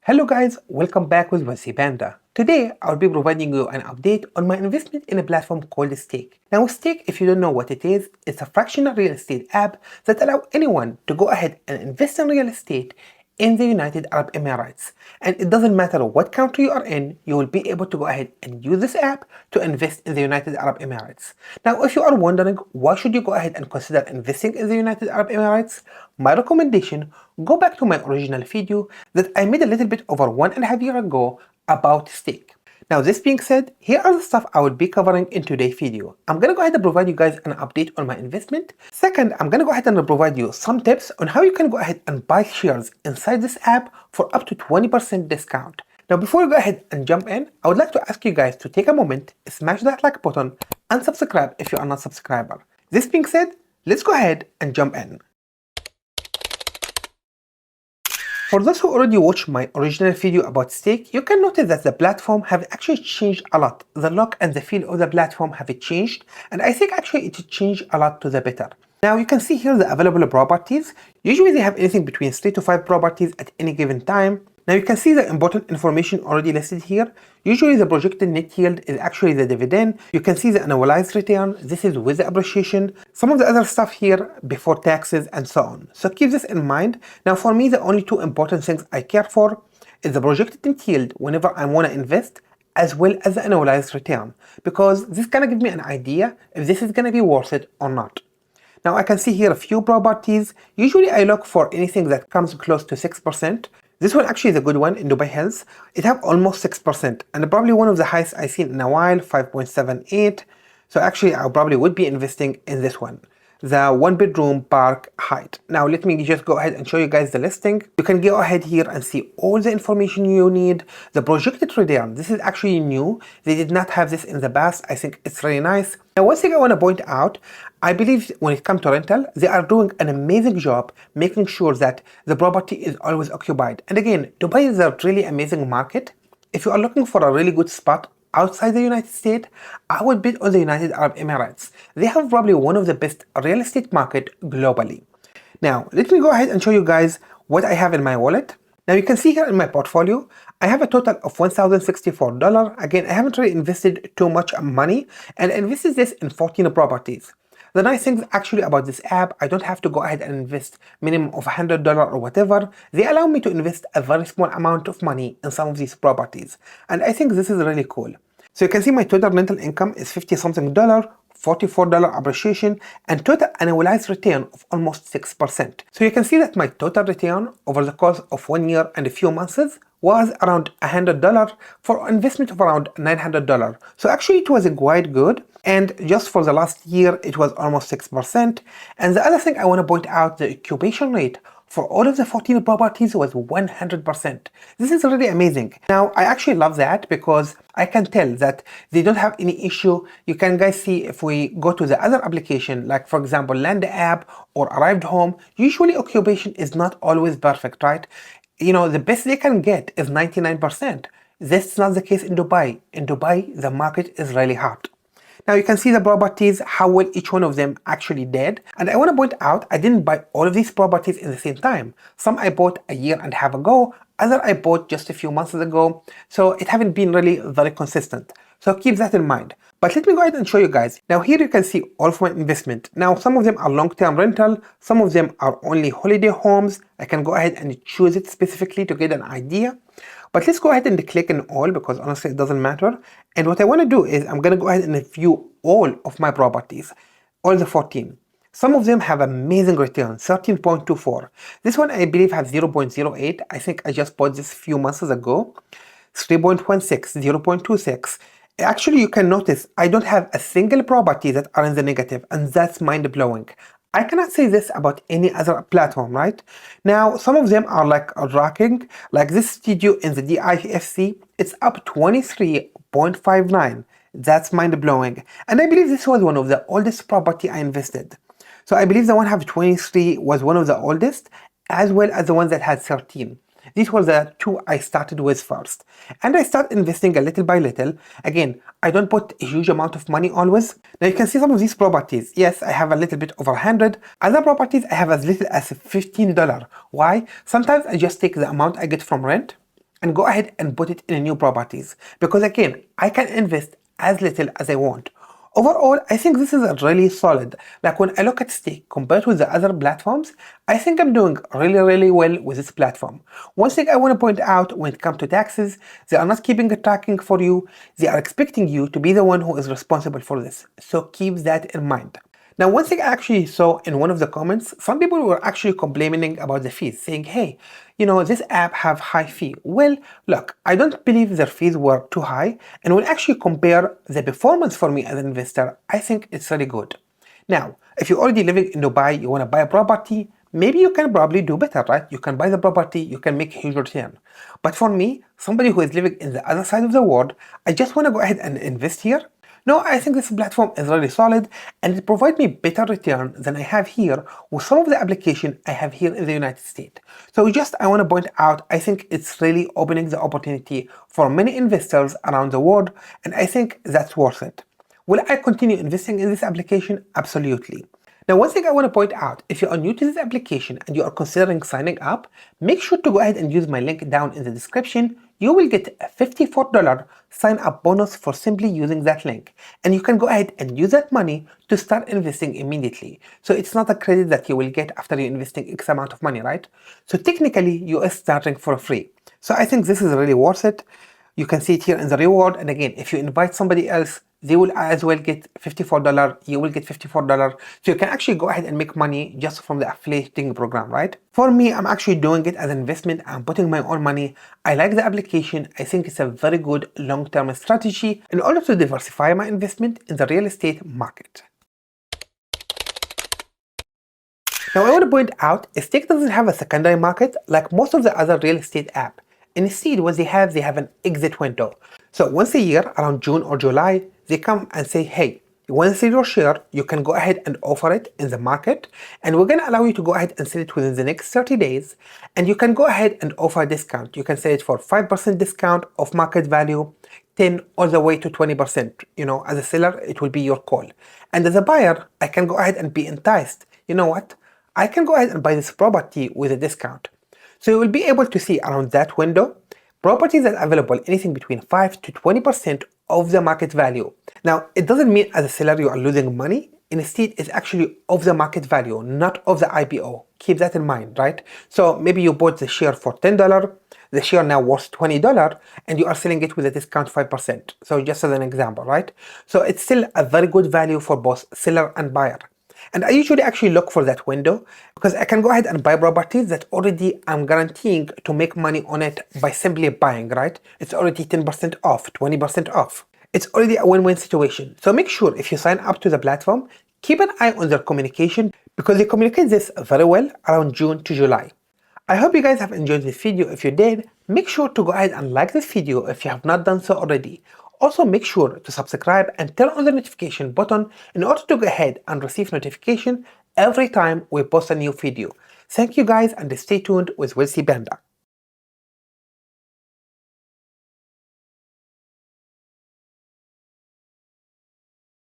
Hello guys, welcome back with Wesley Panda. Today, I'll be providing you an update on my investment in a platform called Stake. Now Stake, if you don't know what it is, it's a fractional real estate app that allows anyone to go ahead and invest in real estate in the United Arab Emirates. And it doesn't matter what country you are in, you will be able to go ahead and use this app to invest in the United Arab Emirates. Now, if you are wondering why should you go ahead and consider investing in the United Arab Emirates, my recommendation, go back to my original video that I made a little bit over 1.5 years ago about Stake. Now this being said, here are the stuff I will be covering in today's video. I'm gonna go ahead and provide you guys an update on my investment. Second, I'm gonna go ahead and provide you some tips on how you can go ahead and buy shares inside this app for up to 20% discount. Now before we go ahead and jump in, I would like to ask you guys to take a moment, smash that like button, and subscribe if you are not a subscriber. This being said, let's go ahead and jump in. For those who already watched my original video about Stake, you can notice that the platform have actually changed a lot. The look and the feel of the platform have changed, and I think actually it changed a lot to the better. Now you can see here the available properties. Usually they have anything between 3 to 5 properties at any given time. Now you can see the important information already listed here. Usually the projected net yield is actually the dividend. You can see the annualized return. This is with the appreciation. Some of the other stuff here before taxes and so on. So keep this in mind. Now for me, the only two important things I care for is the projected net yield whenever I want to invest, as well as the annualized return, because this kind of gives me an idea if this is going to be worth it or not. Now I can see here a few properties. Usually I look for anything that comes close to 6%. This one actually is a good one in Dubai Hills. It have almost 6% and probably one of the highest I've seen in a while, 5.78. So actually I probably would be investing in this one, the 1-bedroom Park Height. Now let me just go ahead and show you guys the listing. You can go ahead here and see all the information you need. The projected return, this is actually new. They did not have this in the past. I think it's really nice. Now one thing I want to point out, I believe when it comes to rental, they are doing an amazing job making sure that the property is always occupied. And again, Dubai is a really amazing market. If you are looking for a really good spot outside the United States, I would bet on the United Arab Emirates. They have probably one of the best real estate market globally. Now, let me go ahead and show you guys what I have in my wallet. Now you can see here in my portfolio, I have a total of $1,064. Again, I haven't really invested too much money, and I invested this in 14 properties. The nice thing actually about this app, I don't have to go ahead and invest minimum of $100 or whatever. They allow me to invest a very small amount of money in some of these properties. And I think this is really cool. So you can see my total rental income is $50 something, $44 appreciation, and total annualized return of almost 6%. So you can see that my total return over the course of 1 year and a few months was around $100 for an investment of around $900. So actually it was quite good. And just for the last year, it was almost 6%. And the other thing I want to point out, the occupation rate for all of the 14 properties was 100%. This is really amazing. Now, I actually love that because I can tell that they don't have any issue. You can guys see if we go to the other application, like for example, Land app or Arrived Home, usually occupation is not always perfect, right? You know, the best they can get is 99%. That's not the case in Dubai. In Dubai, the market is really hot. Now you can see the properties, how well each one of them actually did. And I want to point out, I didn't buy all of these properties in the same time. Some I bought a year and a half ago, other I bought just a few months ago. So it haven't been really very consistent. So keep that in mind. But let me go ahead and show you guys. Now here you can see all of my investment. Now some of them are long-term rental, some of them are only holiday homes. I can go ahead and choose it specifically to get an idea. But let's go ahead and click on all because honestly it doesn't matter. And what I want to do is I'm going to go ahead and view all of my properties, all the 14. Some of them have amazing return, 13.24. This one I believe has 0.08. I think I just bought this a few months ago. 3.16, 0.26. Actually, you can notice I don't have a single property that are in the negative, and that's mind-blowing. I cannot say this about any other platform, right? Now, some of them are like rocking, like this studio in the DIFC, it's up 23.59. That's mind-blowing. And I believe this was one of the oldest property I invested. So I believe the one have 23 was one of the oldest, as well as the one that had 13. These were the two I started with first. And I start investing a little by little. Again, I don't put a huge amount of money always. Now you can see some of these properties. Yes, I have a little bit over 100. Other properties I have as little as $15. Why? Sometimes I just take the amount I get from rent and go ahead and put it in new properties, because again, I can invest as little as I want. Overall, I think this is a really solid. Like when I look at Stake compared with the other platforms, I think I'm doing really well with this platform. One thing I want to point out when it comes to taxes, they are not keeping a tracking for you. They are expecting you to be the one who is responsible for this. So keep that in mind. Now, one thing I actually saw in one of the comments, some people were actually complaining about the fees, saying, hey, this app have high fee. Well, look, I don't believe their fees were too high, and when actually compare the performance for me as an investor, I think it's really good. Now, if you're already living in Dubai, you want to buy a property, maybe you can probably do better, right? You can buy the property, you can make a huge return. But for me, somebody who is living in the other side of the world, I just want to go ahead and invest here. No, I think this platform is really solid and it provides me better return than I have here with some of the application I have here in the United States. So I want to point out, I think it's really opening the opportunity for many investors around the world, and I think that's worth it. Will I continue investing in this application? Absolutely. Now, one thing I want to point out, if you are new to this application and you are considering signing up, make sure to go ahead and use my link down in the description. You will get a $54 sign up bonus for simply using that link. And you can go ahead and use that money to start investing immediately. So it's not a credit that you will get after you investing X amount of money, right? So technically, you are starting for free. So I think this is really worth it. You can see it here in the reward. And again, if you invite somebody else, they will as well get $54. You will get $54. So you can actually go ahead and make money just from the affiliating program, right? For me, I'm actually doing it as an investment. I'm putting my own money. I like the application. I think it's a very good long-term strategy in order to diversify my investment in the real estate market. Now, I want to point out, Stake doesn't have a secondary market like most of the other real estate apps. Instead, what they have an exit window. So once a year, around June or July, they come and say, hey, you want to sell your share, you can go ahead and offer it in the market, and we're going to allow you to go ahead and sell it within the next 30 days, and you can go ahead and offer a discount. You can sell it for 5% discount of market value, 10 all the way to 20%. As a seller, it will be your call. And as a buyer, I can go ahead and be enticed. You know what? I can go ahead and buy this property with a discount. So you will be able to see around that window properties that are available anything between 5 to 20% of the market value. Now, it doesn't mean as a seller you are losing money. Instead, it's actually of the market value, not of the IPO. Keep that in mind, right? So maybe you bought the share for $10, the share now worth $20, and you are selling it with a discount 5%. So just as an example, right? So it's still a very good value for both seller and buyer. And I usually actually look for that window because I can go ahead and buy properties that already I'm guaranteeing to make money on it by simply buying, right? It's already 10% off, 20% off. It's already a win-win situation. So make sure if you sign up to the platform, keep an eye on their communication because they communicate this very well around June to July. I hope you guys have enjoyed this video. If you did, make sure to go ahead and like this video if you have not done so already. Also, make sure to subscribe and turn on the notification button in order to go ahead and receive notification every time we post a new video. Thank you guys and stay tuned with Wilsey Benda.